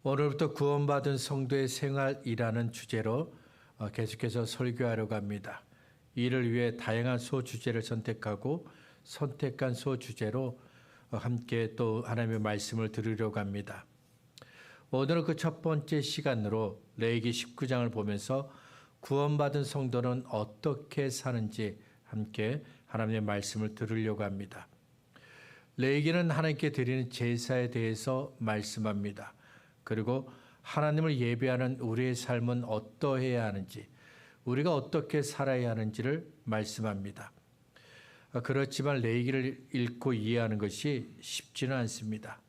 오늘부터 구원받은 성도의 생활이라는 주제로 계속해서 설교하려고 합니다. 이를 위해 다양한 소주제를 선택하고 선택한 소주제로 함께 또 하나님의 말씀을 들으려고 합니다. 오늘은 그 첫 번째 시간으로 레위기 19장을 보면서 구원받은 성도는 어떻게 사는지 함께 하나님의 말씀을 들으려고 합니다. 레위기는 하나님께 드리는 제사에 대해서 말씀합니다. 그리고 하나님을 예배하는 우리의 삶은 어떠해야 하는지, 우리가 어떻게 살아야 하는지를 말씀합니다. 그렇지만 레위기를 읽고 이해하는 것이 쉽지는 않습니다.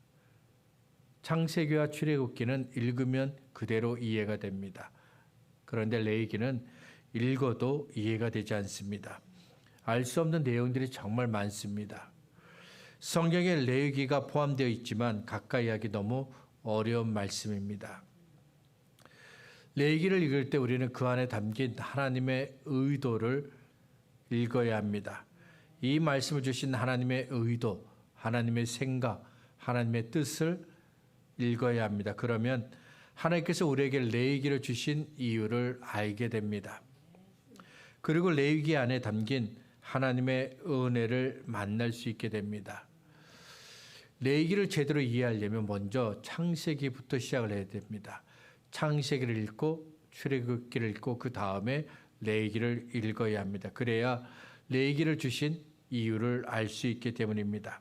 창세기와 출애굽기는 읽으면 그대로 이해가 됩니다. 그런데 레위기는 읽어도 이해가 되지 않습니다. 알 수 없는 내용들이 정말 많습니다. 성경에 레위기가 포함되어 있지만 가까이 하기 너무 어려운 말씀입니다. 레위기를 읽을 때 우리는 그 안에 담긴 하나님의 의도를 읽어야 합니다. 이 말씀을 주신 하나님의 의도, 하나님의 생각, 하나님의 뜻을 읽어야 합니다. 그러면 하나님께서 우리에게 레위기를 주신 이유를 알게 됩니다. 그리고 레위기 안에 담긴 하나님의 은혜를 만날 수 있게 됩니다. 레위기를 제대로 이해하려면 먼저 창세기부터 시작을 해야 됩니다. 창세기를 읽고 출애굽기를 읽고 그 다음에 레위기를 읽어야 합니다. 그래야 레위기를 주신 이유를 알 수 있기 때문입니다.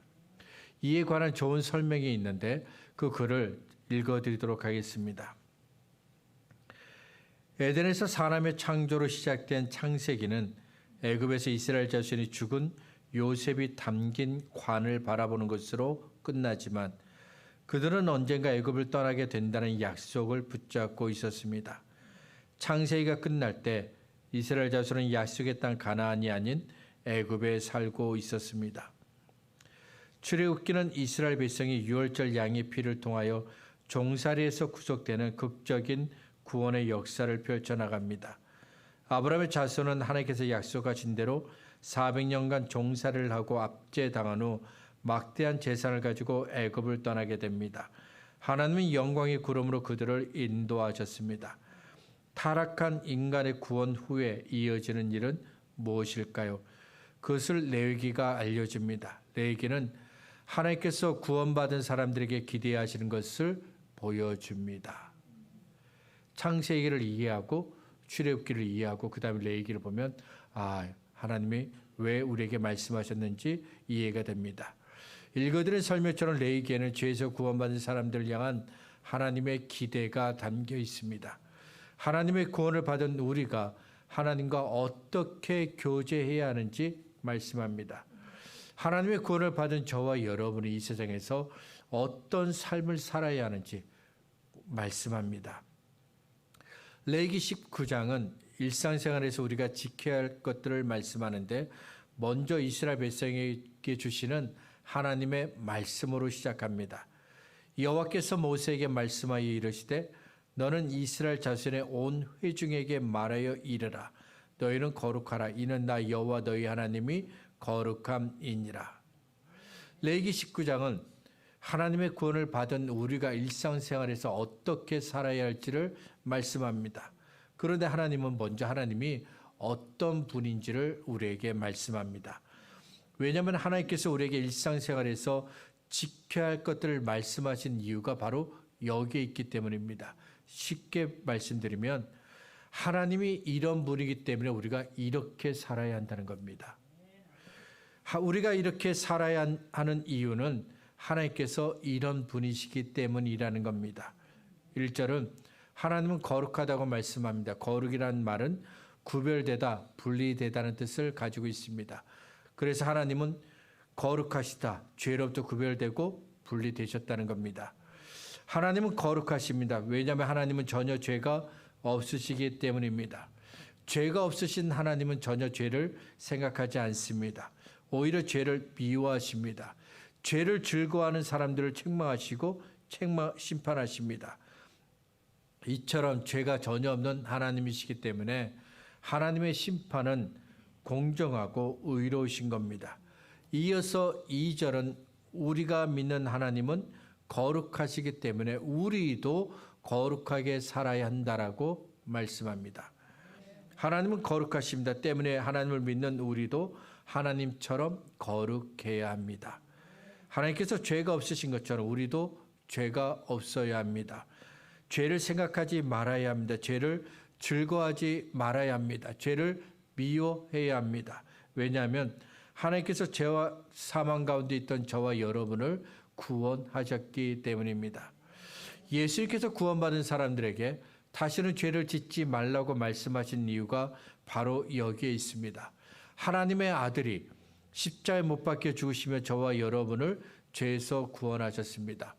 이에 관한 좋은 설명이 있는데 그 글을 읽어드리도록 하겠습니다. 에덴에서 사람의 창조로 시작된 창세기는 애굽에서 이스라엘 자손이 죽은 요셉이 담긴 관을 바라보는 것으로 끝나지만 그들은 언젠가 애굽을 떠나게 된다는 약속을 붙잡고 있었습니다. 창세기가 끝날 때 이스라엘 자손은 약속의 땅 가나안이 아닌 애굽에 살고 있었습니다. 출애굽기는 이스라엘 백성이 유월절 양의 피를 통하여 종살이에서 구속되는 극적인 구원의 역사를 펼쳐나갑니다. 아브라함의 자손은 하나님께서 약속하신 대로 400년간 종살이를 하고 압제당한 후 막대한 재산을 가지고 애굽을 떠나게 됩니다. 하나님은 영광의 구름으로 그들을 인도하셨습니다. 타락한 인간의 구원 후에 이어지는 일은 무엇일까요? 그것을 레위기가 알려줍니다. 레위기는 하나님께서 구원받은 사람들에게 기대하시는 것을 보여줍니다. 창세기를 이해하고 출애굽기를 이해하고 그 다음에 레위기를 보면 하나님이 왜 우리에게 말씀하셨는지 이해가 됩니다. 읽어드린 설명처럼 레위기에는 죄에서 구원받은 사람들을 향한 하나님의 기대가 담겨 있습니다. 하나님의 구원을 받은 우리가 하나님과 어떻게 교제해야 하는지 말씀합니다. 하나님의 구원을 받은 저와 여러분이 이 세상에서 어떤 삶을 살아야 하는지 말씀합니다. 레위기 19장은 일상생활에서 우리가 지켜야 할 것들을 말씀하는데 먼저 이스라엘 백성에게 주시는 하나님의 말씀으로 시작합니다. 여호와께서 모세에게 말씀하여 이르시되 너는 이스라엘 자손의 온 회중에게 말하여 이르라. 너희는 거룩하라. 이는 나 여호와 너희 하나님이 거룩함이니라. 레위기 19장은 하나님의 구원을 받은 우리가 일상생활에서 어떻게 살아야 할지를 말씀합니다. 그런데 하나님은 먼저 하나님이 어떤 분인지를 우리에게 말씀합니다. 왜냐하면 하나님께서 우리에게 일상생활에서 지켜야 할 것들을 말씀하신 이유가 바로 여기에 있기 때문입니다. 쉽게 말씀드리면 하나님이 이런 분이기 때문에 우리가 이렇게 살아야 한다는 겁니다. 우리가 이렇게 살아야 하는 이유는 하나님께서 이런 분이시기 때문이라는 겁니다. 1절은 하나님은 거룩하다고 말씀합니다. 거룩이라는 말은 구별되다, 분리되다는 뜻을 가지고 있습니다. 그래서 하나님은 거룩하시다, 죄로부터 구별되고 분리되셨다는 겁니다. 하나님은 거룩하십니다. 왜냐하면 하나님은 전혀 죄가 없으시기 때문입니다. 죄가 없으신 하나님은 전혀 죄를 생각하지 않습니다. 오히려 죄를 미워하십니다. 죄를 즐거워하는 사람들을 책망하시고 심판하십니다. 이처럼 죄가 전혀 없는 하나님이시기 때문에 하나님의 심판은 공정하고 의로우신 겁니다. 이어서 2절은 우리가 믿는 하나님은 거룩하시기 때문에 우리도 거룩하게 살아야 한다라고 말씀합니다. 하나님은 거룩하십니다. 때문에 하나님을 믿는 우리도 하나님처럼 거룩해야 합니다. 하나님께서 죄가 없으신 것처럼 우리도 죄가 없어야 합니다. 죄를 생각하지 말아야 합니다. 죄를 즐거워하지 말아야 합니다. 죄를 미워해야 합니다. 왜냐하면 하나님께서 죄와 사망 가운데 있던 저와 여러분을 구원하셨기 때문입니다. 예수님께서 구원받은 사람들에게 다시는 죄를 짓지 말라고 말씀하신 이유가 바로 여기에 있습니다. 하나님의 아들이 십자가에 못 박혀 죽으시며 저와 여러분을 죄에서 구원하셨습니다.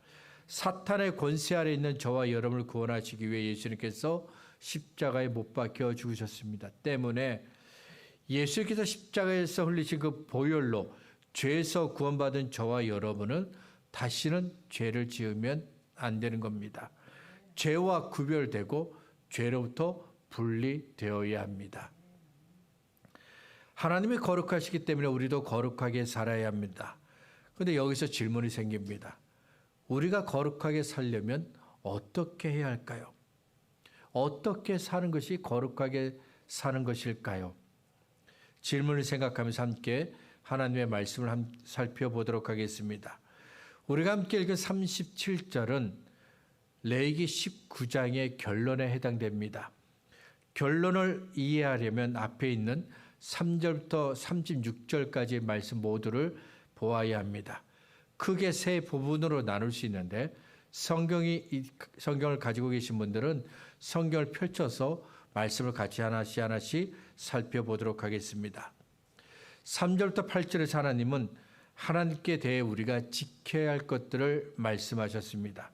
사탄의 권세 아래 있는 저와 여러분을 구원하시기 위해 예수님께서 십자가에 못 박혀 죽으셨습니다. 때문에 예수님께서 십자가에서 흘리신 그 보혈로 죄에서 구원받은 저와 여러분은 다시는 죄를 지으면 안 되는 겁니다. 죄와 구별되고 죄로부터 분리되어야 합니다. 하나님이 거룩하시기 때문에 우리도 거룩하게 살아야 합니다. 그런데 여기서 질문이 생깁니다. 우리가 거룩하게 살려면 어떻게 해야 할까요? 어떻게 사는 것이 거룩하게 사는 것일까요? 질문을 생각하면서 함께 하나님의 말씀을 살펴보도록 하겠습니다. 우리가 함께 읽은 37절은 레위기 19장의 결론에 해당됩니다. 결론을 이해하려면 앞에 있는 3절부터 36절까지의 말씀 모두를 보아야 합니다. 크게 세 부분으로 나눌 수 있는데 성경을 가지고 계신 분들은 성경을 펼쳐서 말씀을 같이 하나씩 살펴보도록 하겠습니다. 3절부터 8절에서 하나님은 하나님께 대해 우리가 지켜야 할 것들을 말씀하셨습니다.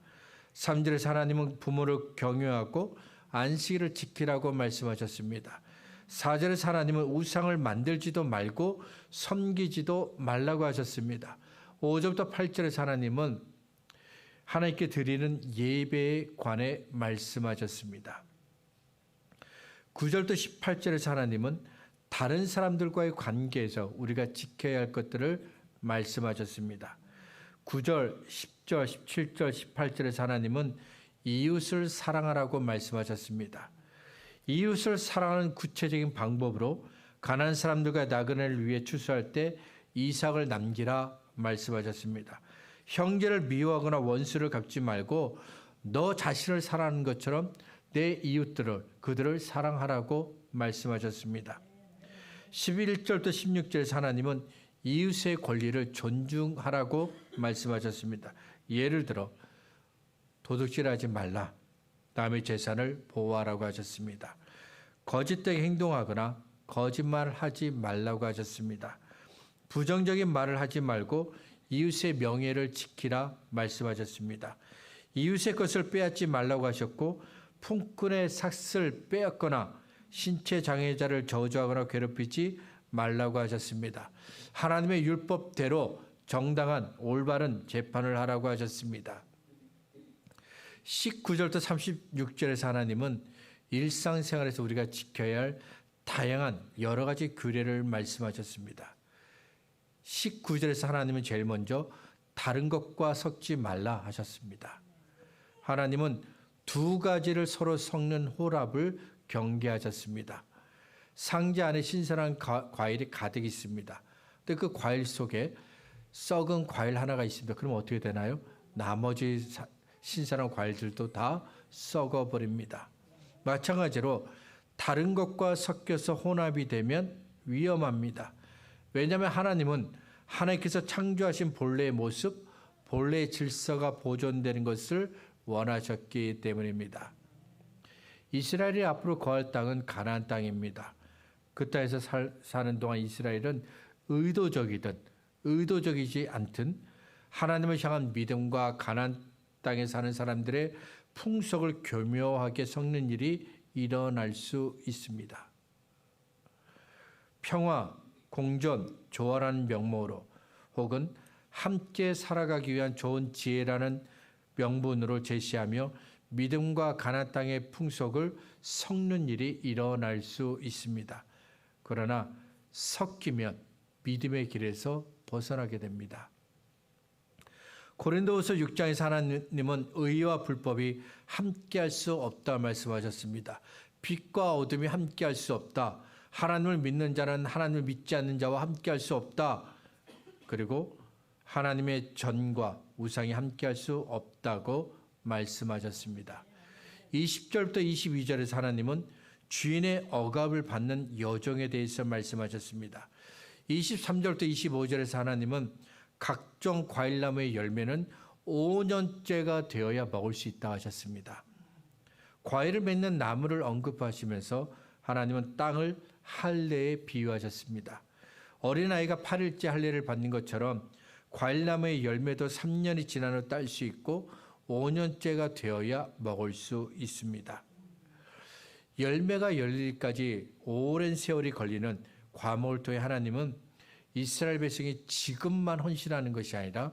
3절에서 하나님은 부모를 경유하고 안식일을 지키라고 말씀하셨습니다. 4절에서 하나님은 우상을 만들지도 말고 섬기지도 말라고 하셨습니다. 5절부터 8절에서 하나님은 하나님께 드리는 예배에 관해 말씀하셨습니다. 9절부터 18절에서 하나님은 다른 사람들과의 관계에서 우리가 지켜야 할 것들을 말씀하셨습니다. 9절, 10절, 17절, 18절에서 하나님은 이웃을 사랑하라고 말씀하셨습니다. 이웃을 사랑하는 구체적인 방법으로 가난한 사람들과 나그네를 위해 추수할 때 이삭을 남기라 말씀하셨습니다. 형제를 미워하거나 원수를 갚지 말고 너 자신을 사랑하는 것처럼 내 이웃들을 그들을 사랑하라고 말씀하셨습니다. 11절부터 16절에서 하나님은 이웃의 권리를 존중하라고 말씀하셨습니다. 예를 들어 도둑질하지 말라, 남의 재산을 보호하라고 하셨습니다. 거짓되게 행동하거나 거짓말하지 말라고 하셨습니다. 부정적인 말을 하지 말고 이웃의 명예를 지키라 말씀하셨습니다. 이웃의 것을 빼앗지 말라고 하셨고 품꾼의 삭을 빼앗거나 신체 장애자를 저주하거나 괴롭히지 말라고 하셨습니다. 하나님의 율법대로 정당한 올바른 재판을 하라고 하셨습니다. 19절부터 36절에서 하나님은 일상생활에서 우리가 지켜야 할 다양한 여러 가지 규례를 말씀하셨습니다. 19절에서 하나님은 제일 먼저 다른 것과 섞지 말라 하셨습니다. 하나님은 두 가지를 서로 섞는 혼합을 경계하셨습니다. 상자 안에 신선한 과일이 가득 있습니다. 근데 그 과일 속에 썩은 과일 하나가 있습니다. 그럼 어떻게 되나요? 나머지 신선한 과일들도 다 썩어버립니다. 마찬가지로 다른 것과 섞여서 혼합이 되면 위험합니다. 왜냐하면 하나님은 하나님께서 창조하신 본래의 모습, 본래의 질서가 보존되는 것을 원하셨기 때문입니다. 이스라엘이 앞으로 거할 땅은 가나안 땅입니다. 그 땅에서 사는 동안 이스라엘은 의도적이든 의도적이지 않든 하나님을 향한 믿음과 가나안 땅에 사는 사람들의 풍속을 교묘하게 섞는 일이 일어날 수 있습니다. 평화, 공존, 조화라는 명목으로 혹은 함께 살아가기 위한 좋은 지혜라는 명분으로 제시하며 믿음과 가나안 땅의 풍속을 섞는 일이 일어날 수 있습니다. 그러나 섞이면 믿음의 길에서 벗어나게 됩니다. 고린도후서 6장에서 하나님은 의와 불법이 함께할 수 없다 말씀하셨습니다. 빛과 어둠이 함께할 수 없다. 하나님을 믿는 자는 하나님을 믿지 않는 자와 함께할 수 없다. 그리고 하나님의 전과 우상이 함께할 수 없다고 말씀하셨습니다. 20절부터 22절에서 하나님은 주인의 억압을 받는 여종에 대해서 말씀하셨습니다. 23절부터 25절에서 하나님은 각종 과일나무의 열매는 5년째가 되어야 먹을 수 있다 하셨습니다. 과일을 맺는 나무를 언급하시면서 하나님은 땅을 할례에 비유하셨습니다. 어린아이가 8일째 할례를 받는 것처럼 과일나무의 열매도 3년이 지난 후 딸 수 있고 5년째가 되어야 먹을 수 있습니다. 열매가 열리기까지 오랜 세월이 걸리는 과목을 통해 하나님은 이스라엘 백성이 지금만 헌신하는 것이 아니라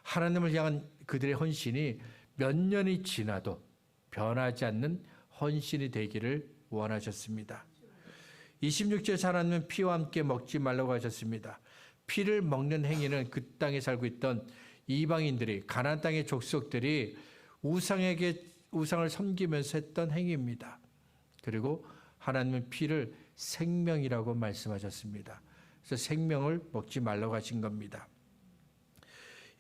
하나님을 향한 그들의 헌신이 몇 년이 지나도 변하지 않는 헌신이 되기를 원하셨습니다. 26절에서 하나님은 피와 함께 먹지 말라고 하셨습니다. 피를 먹는 행위는 그 땅에 살고 있던 이방인들이, 가나안 땅의 족속들이 우상을 섬기면서 했던 행위입니다. 그리고 하나님은 피를 생명이라고 말씀하셨습니다. 그래서 생명을 먹지 말라고 하신 겁니다.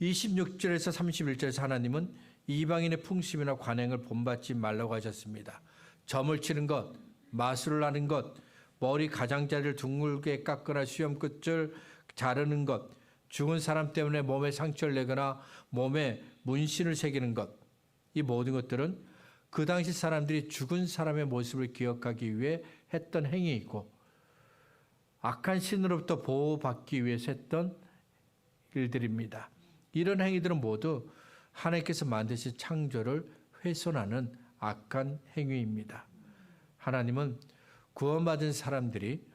26절에서 31절에서 하나님은 이방인의 풍습이나 관행을 본받지 말라고 하셨습니다. 점을 치는 것, 마술을 하는 것, 머리 가장자리를 둥글게 깎거나 수염 끝을 자르는 것, 죽은 사람 때문에 몸에 상처를 내거나 몸에 문신을 새기는 것, 이 모든 것들은 그 당시 사람들이 죽은 사람의 모습을 기억하기 위해 했던 행위이고 악한 신으로부터 보호받기 위해서 했던 일들입니다. 이런 행위들은 모두 하나님께서 만드신 창조를 훼손하는 악한 행위입니다. 하나님은 구원받은 사람들이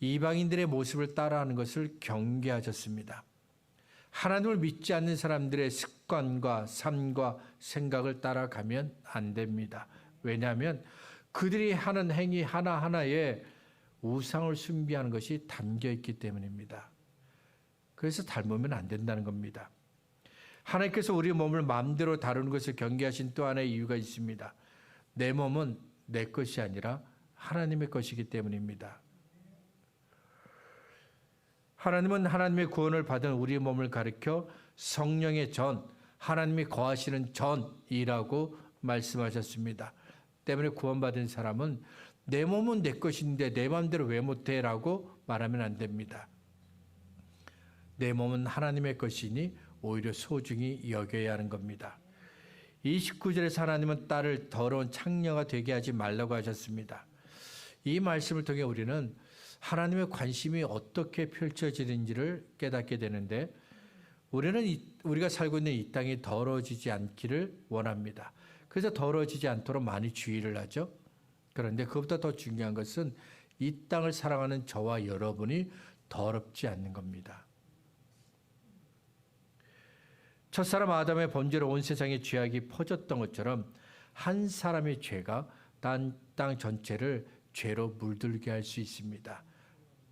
이방인들의 모습을 따라하는 것을 경계하셨습니다. 하나님을 믿지 않는 사람들의 습관과 삶과 생각을 따라가면 안 됩니다. 왜냐하면 그들이 하는 행위 하나하나에 우상을 숭배하는 것이 담겨 있기 때문입니다. 그래서 닮으면 안 된다는 겁니다. 하나님께서 우리 몸을 마음대로 다루는 것을 경계하신 또 하나의 이유가 있습니다. 내 몸은 내 것이 아니라 하나님의 것이기 때문입니다. 하나님은 하나님의 구원을 받은 우리 몸을 가리켜 성령의 전, 하나님이 거하시는 전이라고 말씀하셨습니다. 때문에 구원받은 사람은 내 몸은 내 것인데 내 마음대로 왜 못해? 라고 말하면 안 됩니다. 내 몸은 하나님의 것이니 오히려 소중히 여겨야 하는 겁니다. 29절에서 하나님은 딸을 더러운 창녀가 되게 하지 말라고 하셨습니다. 이 말씀을 통해 우리는 하나님의 관심이 어떻게 펼쳐지는지를 깨닫게 되는데 우리가 살고 있는 이 땅이 더러워지지 않기를 원합니다. 그래서 더러워지지 않도록 많이 주의를 하죠. 그런데 그것보다 더 중요한 것은 이 땅을 사랑하는 저와 여러분이 더럽지 않는 겁니다. 첫사람 아담의 범죄로 온 세상에 죄악이 퍼졌던 것처럼 한 사람의 죄가 땅 전체를 죄로 물들게 할 수 있습니다.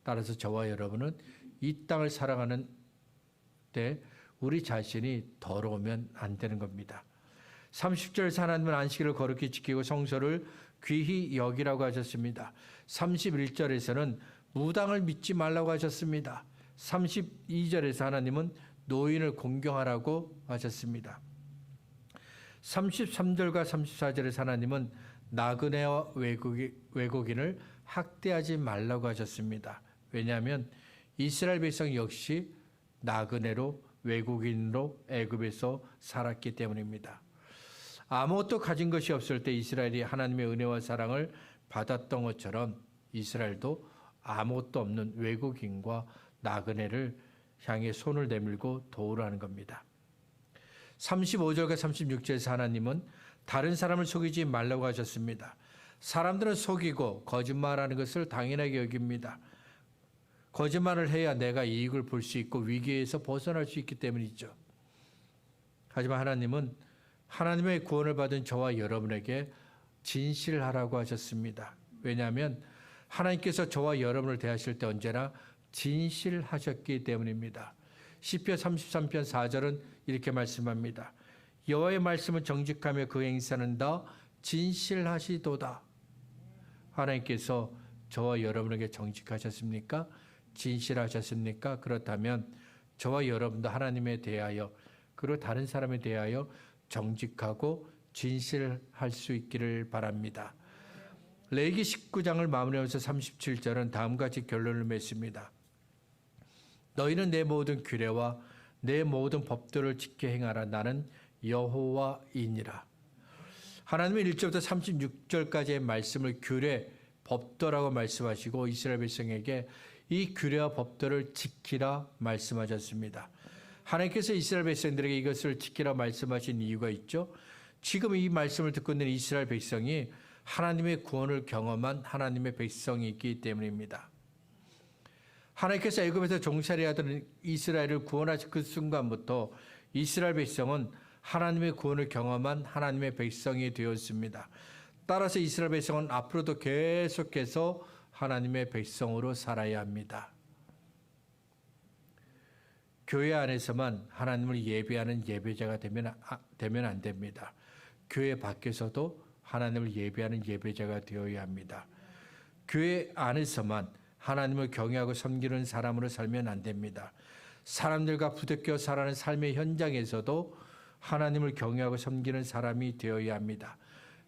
따라서 저와 여러분은 이 땅을 살아가는 때 우리 자신이 더러우면 안 되는 겁니다. 30절에서 하나님은 안식일을 거룩히 지키고 성소를 귀히 여기라고 하셨습니다. 31절에서는 무당을 믿지 말라고 하셨습니다. 32절에서 하나님은 노인을 공경하라고 하셨습니다. 33절과 34절에서 하나님은 나그네와 외국인을 학대하지 말라고 하셨습니다. 왜냐하면 이스라엘 백성 역시 나그네로 외국인으로 애굽에서 살았기 때문입니다. 아무것도 가진 것이 없을 때 이스라엘이 하나님의 은혜와 사랑을 받았던 것처럼 이스라엘도 아무것도 없는 외국인과 나그네를 향해 손을 내밀고 도우라는 겁니다. 35절과 36절에서 하나님은 다른 사람을 속이지 말라고 하셨습니다. 사람들은 속이고 거짓말하는 것을 당연하게 여깁니다. 거짓말을 해야 내가 이익을 볼 수 있고 위기에서 벗어날 수 있기 때문이죠. 하지만 하나님은 하나님의 구원을 받은 저와 여러분에게 진실하라고 하셨습니다. 왜냐하면 하나님께서 저와 여러분을 대하실 때 언제나 진실하셨기 때문입니다. 시편 33편 4절은 이렇게 말씀합니다. 여호와의 말씀은 정직하며 그 행사는 다 진실하시도다. 하나님께서 저와 여러분에게 정직하셨습니까? 진실하셨습니까? 그렇다면 저와 여러분도 하나님에 대하여 그리고 다른 사람에 대하여 정직하고 진실할 수 있기를 바랍니다. 레위기 19장을 마무리하면서 37절은 다음과 같이 결론을 맺습니다. 너희는 내 모든 규례와 내 모든 법도를 지켜 행하라. 나는 여호와이니라. 하나님은 1절부터 36절까지의 말씀을 규례, 법도라고 말씀하시고 이스라엘 백성에게 이 규례와 법도를 지키라 말씀하셨습니다. 하나님께서 이스라엘 백성들에게 이것을 지키라 말씀하신 이유가 있죠. 지금 이 말씀을 듣고 있는 이스라엘 백성이 하나님의 구원을 경험한 하나님의 백성이기 때문입니다. 하나님께서 애굽에서 종살이 하던 이스라엘을 구원하신 그 순간부터 이스라엘 백성은 하나님의 구원을 경험한 하나님의 백성이 되었습니다. 따라서 이스라엘 백성은 앞으로도 계속해서 하나님의 백성으로 살아야 합니다. 교회 안에서만 하나님을 예배하는 예배자가 되면 안 됩니다. 교회 밖에서도 하나님을 예배하는 예배자가 되어야 합니다. 교회 안에서만 하나님을 경외하고 섬기는 사람으로 살면 안 됩니다. 사람들과 부대껴 살아가는 삶의 현장에서도 하나님을 경외하고 섬기는 사람이 되어야 합니다.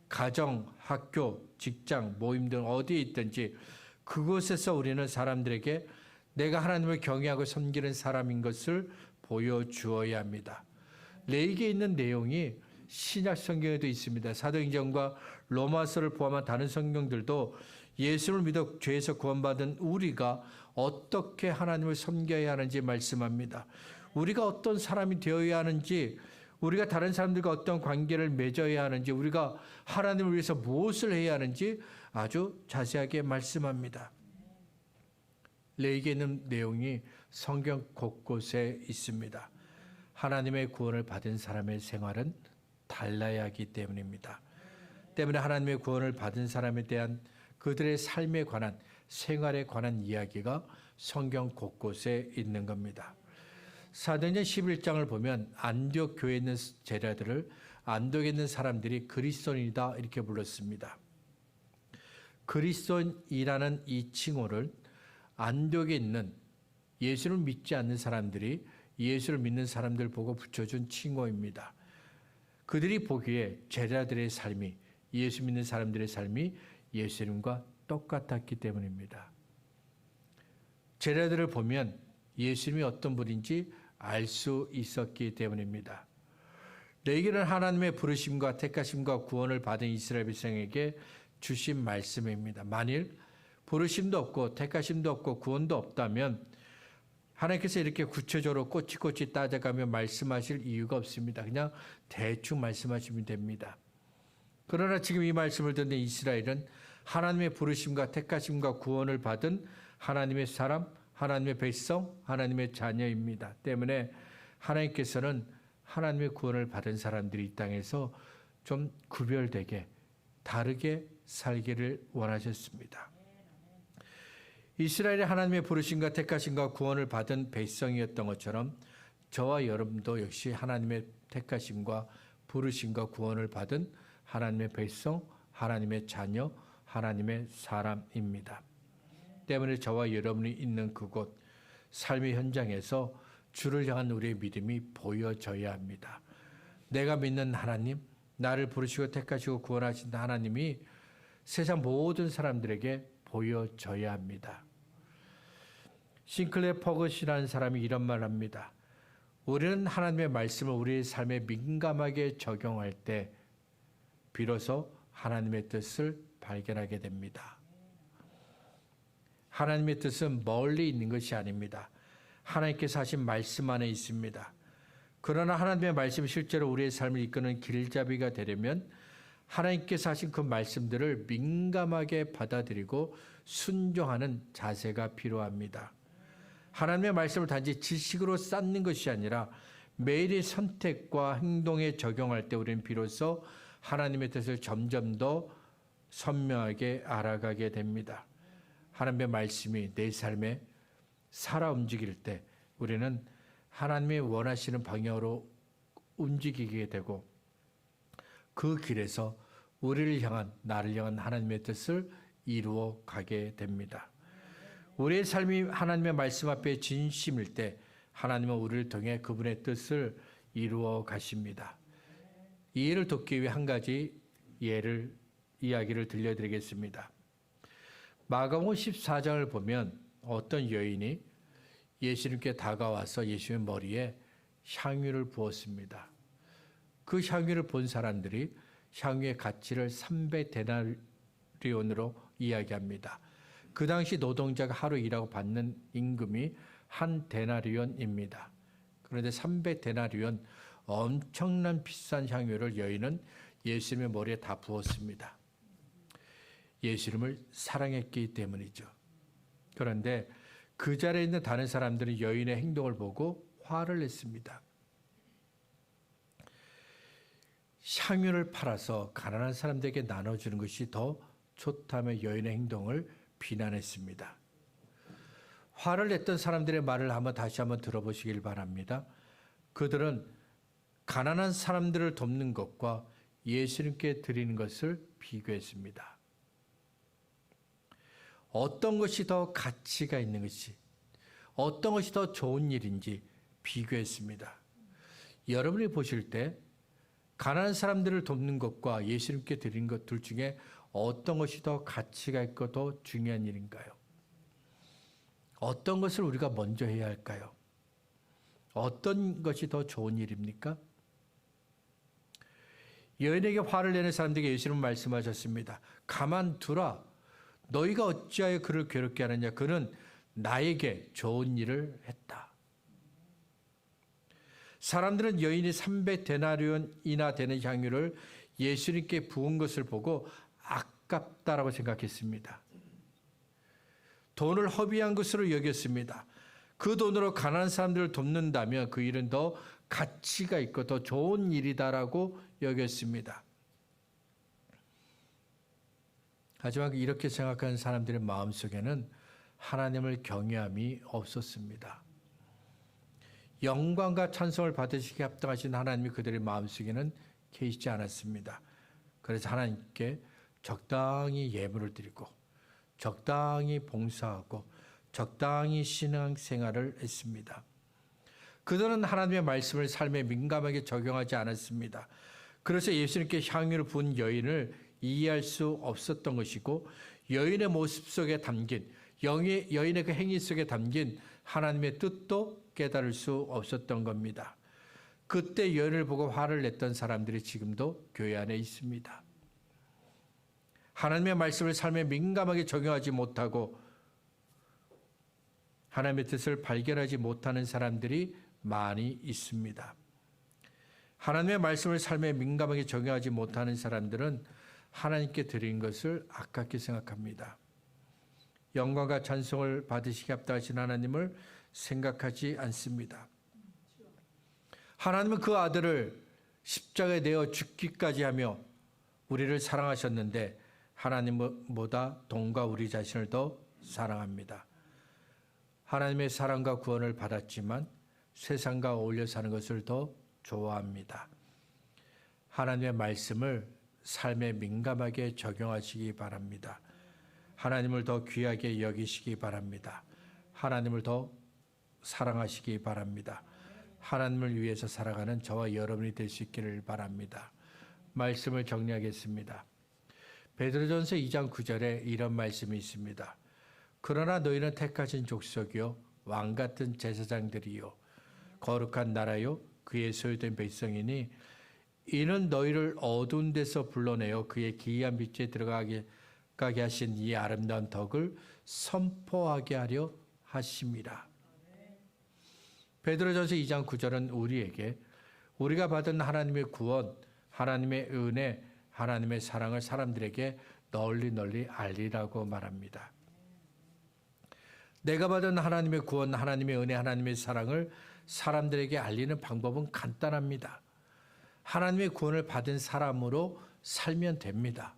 가정, 학교, 직장, 모임 등 어디에 있든지 그곳에서 우리는 사람들에게 내가 하나님을 경외하고 섬기는 사람인 것을 보여주어야 합니다. 레위기에 있는 내용이 신약 성경에도 있습니다. 사도행전과 로마서를 포함한 다른 성경들도 예수를 믿어 죄에서 구원받은 우리가 어떻게 하나님을 섬겨야 하는지 말씀합니다. 우리가 어떤 사람이 되어야 하는지, 우리가 다른 사람들과 어떤 관계를 맺어야 하는지, 우리가 하나님을 위해서 무엇을 해야 하는지 아주 자세하게 말씀합니다. 레위기에 있는 내용이 성경 곳곳에 있습니다. 하나님의 구원을 받은 사람의 생활은 달라야 하기 때문입니다. 때문에 하나님의 구원을 받은 사람에 대한 그들의 삶에 관한, 생활에 관한 이야기가 성경 곳곳에 있는 겁니다. 사도행전 11장을 보면 안디옥 교회에 있는 제자들을 안디옥에 있는 사람들이 그리스도인이다 이렇게 불렀습니다. 그리스도인이라는 이 칭호를 안디옥에 있는 예수를 믿지 않는 사람들이 예수를 믿는 사람들 보고 붙여준 칭호입니다. 그들이 보기에 제자들의 삶이, 예수 믿는 사람들의 삶이 예수님과 똑같았기 때문입니다. 제자들을 보면 예수님이 어떤 분인지 알 수 있었기 때문입니다. 레위기는 하나님의 부르심과 택하심과 구원을 받은 이스라엘 백성에게 주신 말씀입니다. 만일 부르심도 없고 택하심도 없고 구원도 없다면 하나님께서 이렇게 구체적으로 꼬치꼬치 따져가며 말씀하실 이유가 없습니다. 그냥 대충 말씀하시면 됩니다. 그러나 지금 이 말씀을 듣는 이스라엘은 하나님의 부르심과 택하심과 구원을 받은 하나님의 사람, 하나님의 백성, 하나님의 자녀입니다. 때문에 하나님께서는 하나님의 구원을 받은 사람들이 이 땅에서 좀 구별되게 다르게 살기를 원하셨습니다. 이스라엘이 하나님의 부르심과 택하심과 구원을 받은 백성이었던 것처럼 저와 여러분도 역시 하나님의 택하심과 부르심과 구원을 받은 하나님의 백성, 하나님의 자녀, 하나님의 사람입니다. 때문에 저와 여러분이 있는 그곳, 삶의 현장에서 주를 향한 우리의 믿음이 보여져야 합니다. 내가 믿는 하나님, 나를 부르시고 택하시고 구원하신 하나님이 세상 모든 사람들에게 보여져야 합니다. 싱클레어 퍼거시라는 사람이 이런 말을 합니다. 우리는 하나님의 말씀을 우리의 삶에 민감하게 적용할 때 비로소 하나님의 뜻을 발견하게 됩니다. 하나님의 뜻은 멀리 있는 것이 아닙니다. 하나님께서 하신 말씀 안에 있습니다. 그러나 하나님의 말씀이 실제로 우리의 삶을 이끄는 길잡이가 되려면 하나님께서 하신 그 말씀들을 민감하게 받아들이고 순종하는 자세가 필요합니다. 하나님의 말씀을 단지 지식으로 쌓는 것이 아니라 매일의 선택과 행동에 적용할 때 우리는 비로소 하나님의 뜻을 점점 더 선명하게 알아가게 됩니다. 하나님의 말씀이 내 삶에 살아 움직일 때 우리는 하나님이 원하시는 방향으로 움직이게 되고 그 길에서 우리를 향한, 나를 향한 하나님의 뜻을 이루어 가게 됩니다. 우리의 삶이 하나님의 말씀 앞에 진심일 때 하나님은 우리를 통해 그분의 뜻을 이루어 가십니다. 이 일을 돕기 위해 한 가지 이야기를 들려드리겠습니다. 마가복음 14장을 보면 어떤 여인이 예수님께 다가와서 예수님의 머리에 향유를 부었습니다. 그 향유를 본 사람들이 향유의 가치를 300데나리온으로 이야기합니다. 그 당시 노동자가 하루 일하고 받는 임금이 한 데나리온입니다. 그런데 300데나리온, 엄청난 비싼 향유를 여인은 예수님의 머리에 다 부었습니다. 예수님을 사랑했기 때문이죠. 그런데 그 자리에 있는 다른 사람들은 여인의 행동을 보고 화를 냈습니다. 향유를 팔아서 가난한 사람들에게 나눠주는 것이 더 좋다며 여인의 행동을 비난했습니다. 화를 냈던 사람들의 말을 다시 한번 들어보시길 바랍니다. 그들은 가난한 사람들을 돕는 것과 예수님께 드리는 것을 비교했습니다. 어떤 것이 더 가치가 있는 것이, 어떤 것이 더 좋은 일인지 비교했습니다. 여러분이 보실 때 가난한 사람들을 돕는 것과 예수님께 드리는 것 둘 중에 어떤 것이 더 가치가 있고 더 중요한 일인가요? 어떤 것을 우리가 먼저 해야 할까요? 어떤 것이 더 좋은 일입니까? 여인에게 화를 내는 사람들에게 예수님은 말씀하셨습니다. 가만두라. 너희가 어찌하여 그를 괴롭게 하느냐. 그는 나에게 좋은 일을 했다. 사람들은 여인이 300데나리온이나 되는 향유를 예수님께 부은 것을 보고 아깝다라고 생각했습니다. 돈을 허비한 것으로 여겼습니다. 그 돈으로 가난한 사람들을 돕는다면 그 일은 더 가치가 있고 더 좋은 일이다라고 여겼습니다. 하지만 이렇게 생각하는 사람들의 마음속에는 하나님을 경외함이 없었습니다. 영광과 찬송을 받으시기에 합당하신 하나님이 그들의 마음속에는 계시지 않았습니다. 그래서 하나님께 적당히 예물을 드리고 적당히 봉사하고 적당히 신앙생활을 했습니다. 그들은 하나님의 말씀을 삶에 민감하게 적용하지 않았습니다. 그래서 예수님께 향유를 부은 여인을 이해할 수 없었던 것이고 여인의 모습 속에 담긴 여인의 그 행위 속에 담긴 하나님의 뜻도 깨달을 수 없었던 겁니다. 그때 여인을 보고 화를 냈던 사람들이 지금도 교회 안에 있습니다. 하나님의 말씀을 삶에 민감하게 적용하지 못하고 하나님의 뜻을 발견하지 못하는 사람들이 많이 있습니다. 하나님의 말씀을 삶에 민감하게 적용하지 못하는 사람들은 하나님께 드린 것을 아깝게 생각합니다. 영광과 찬송을 받으시기 합당하신 하나님을 생각하지 않습니다. 하나님은 그 아들을 십자가에 내어 죽기까지 하며 우리를 사랑하셨는데 하나님보다 돈과 우리 자신을 더 사랑합니다. 하나님의 사랑과 구원을 받았지만 세상과 어울려 사는 것을 더 좋아합니다. 하나님의 말씀을 삶에 민감하게 적용하시기 바랍니다. 하나님을 더 귀하게 여기시기 바랍니다. 하나님을 더 사랑하시기 바랍니다. 하나님을 위해서 살아가는 저와 여러분이 될 수 있기를 바랍니다. 말씀을 정리하겠습니다. 베드로전서 2장 9절에 이런 말씀이 있습니다. 그러나 너희는 택하신 족속이요 왕같은 제사장들이요 거룩한 나라요 그의 소유된 백성이니 이는 너희를 어두운 데서 불러내어 그의 기이한 빛에 들어가게 하신 이 아름다운 덕을 선포하게 하려 하심이라. 베드로전서 2장 9절은 우리에게 우리가 받은 하나님의 구원, 하나님의 은혜, 하나님의 사랑을 사람들에게 널리 알리라고 말합니다. 내가 받은 하나님의 구원, 하나님의 은혜, 하나님의 사랑을 사람들에게 알리는 방법은 간단합니다. 하나님의 구원을 받은 사람으로 살면 됩니다.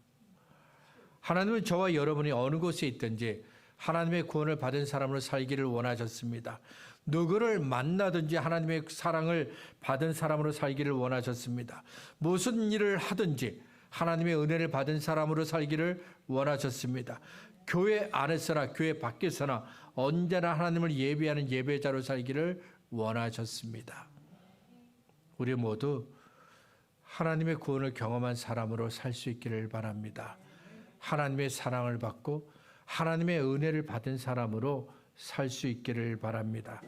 하나님은 저와 여러분이 어느 곳에 있든지 하나님의 구원을 받은 사람으로 살기를 원하셨습니다. 누구를 만나든지 하나님의 사랑을 받은 사람으로 살기를 원하셨습니다. 무슨 일을 하든지 하나님의 은혜를 받은 사람으로 살기를 원하셨습니다. 교회 안에서나 교회 밖에서나 언제나 하나님을 예배하는 예배자로 살기를 원하셨습니다. 우리 모두 하나님의 구원을 경험한 사람으로 살 수 있기를 바랍니다. 하나님의 사랑을 받고 하나님의 은혜를 받은 사람으로 살 수 있기를 바랍니다.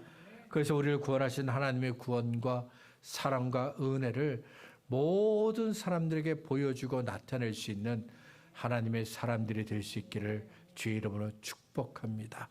그래서 우리를 구원하신 하나님의 구원과 사랑과 은혜를 모든 사람들에게 보여주고 나타낼 수 있는 하나님의 사람들이 될 수 있기를 주의 이름으로 축복합니다.